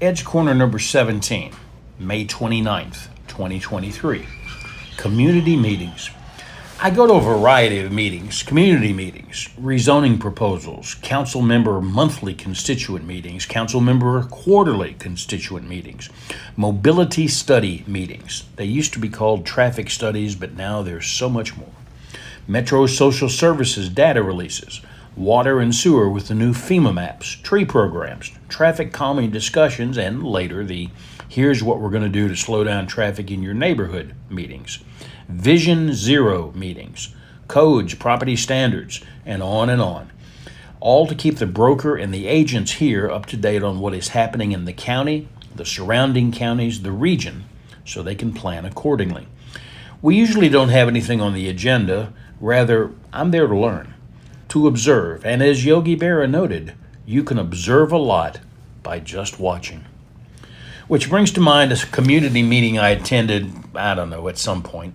Edge Corner number 17, May 29th, 2023. Community meetings. I go to a variety of meetings, community meetings, rezoning proposals, council member monthly constituent meetings, council member quarterly constituent meetings, mobility study meetings. They used to be called traffic studies, but now there's so much more. Metro Social Services data releases, water and sewer with the new FEMA maps, tree programs, traffic calming discussions, and later the here's what we're going to do to slow down traffic in your neighborhood meetings. Vision Zero meetings, codes, property standards, and on, all to keep the broker and the agents here up to date on what is happening in the county, the surrounding counties, the region, so they can plan accordingly. We usually don't have anything on the agenda. Rather, I'm there to learn, to observe, and as Yogi Berra noted, you can observe a lot by just watching. Which brings to mind a community meeting I attended, at some point.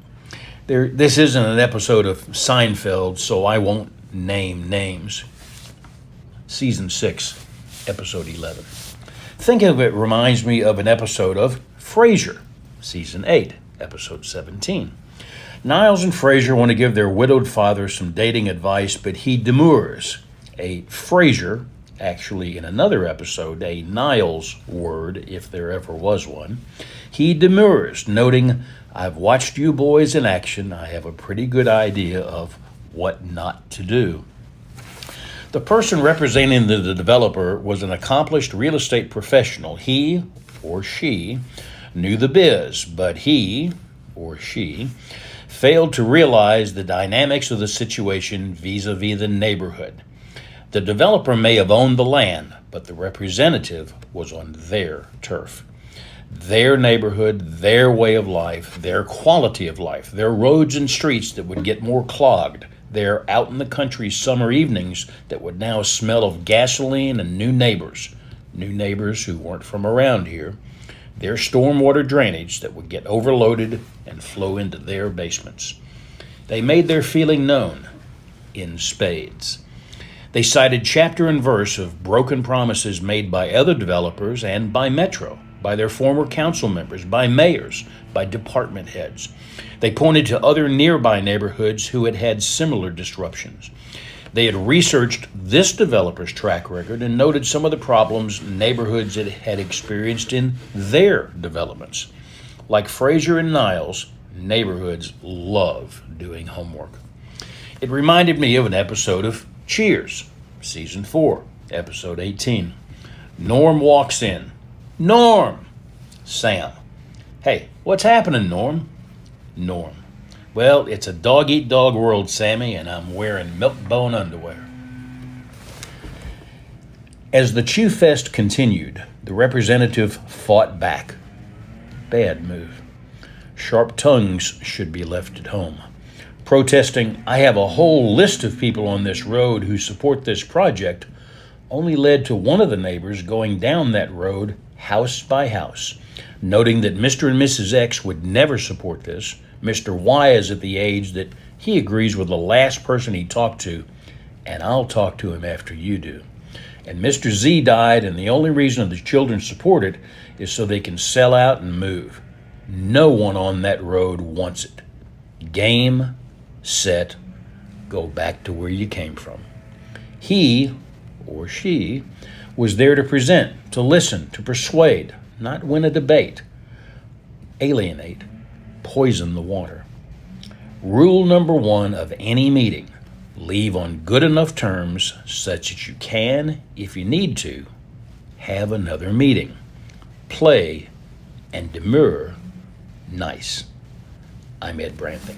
This isn't an episode of Seinfeld, so I won't name names. Season 6, episode 11. Think of it reminds me of an episode of Frasier, Season 8, episode 17. Niles and Frasier want to give their widowed father some dating advice, but he demurs. A Frasier, actually in another episode, a Niles word, if there ever was one, he demurs, noting, "I've watched you boys in action. I have a pretty good idea of what not to do." The person representing the developer was an accomplished real estate professional. He, or she, knew the biz, but he, or she, failed to realize the dynamics of the situation vis-a-vis the neighborhood. The developer may have owned the land, but the representative was on their turf. Their neighborhood, their way of life, their quality of life, their roads and streets that would get more clogged, their out in the country summer evenings that would now smell of gasoline and new neighbors who weren't from around here, their stormwater drainage that would get overloaded and flow into their basements. They made their feeling known in spades. They cited chapter and verse of broken promises made by other developers and by Metro, by their former council members, by mayors, by department heads. They pointed to other nearby neighborhoods who had had similar disruptions. They had researched this developer's track record and noted some of the problems neighborhoods had experienced in their developments. Like Frasier and Niles, neighborhoods love doing homework. It reminded me of an episode of Cheers, Season 4, Episode 18. Norm walks in. "Norm!" Sam. "Hey, what's happening, Norm?" Norm. "Well, it's a dog-eat-dog world, Sammy, and I'm wearing milk-bone underwear." As the Chew Fest continued, the representative fought back. Bad move. Sharp tongues should be left at home. Protesting, "I have a whole list of people on this road who support this project," only led to one of the neighbors going down that road house by house, noting that Mr. and Mrs. X would never support this. Mr. Y is at the age that he agrees with the last person he talked to, and I'll talk to him after you do. And Mr. Z died, and the only reason the children support it is so they can sell out and move. No one on that road wants it. Game, set, go back to where you came from. He, or she, was there to present, to listen, to persuade, not win a debate, alienate, poison the water. Rule number 1 of any meeting: leave on good enough terms such that you can, if you need to, have another meeting. Play and demur nice. I'm Ed Brantley.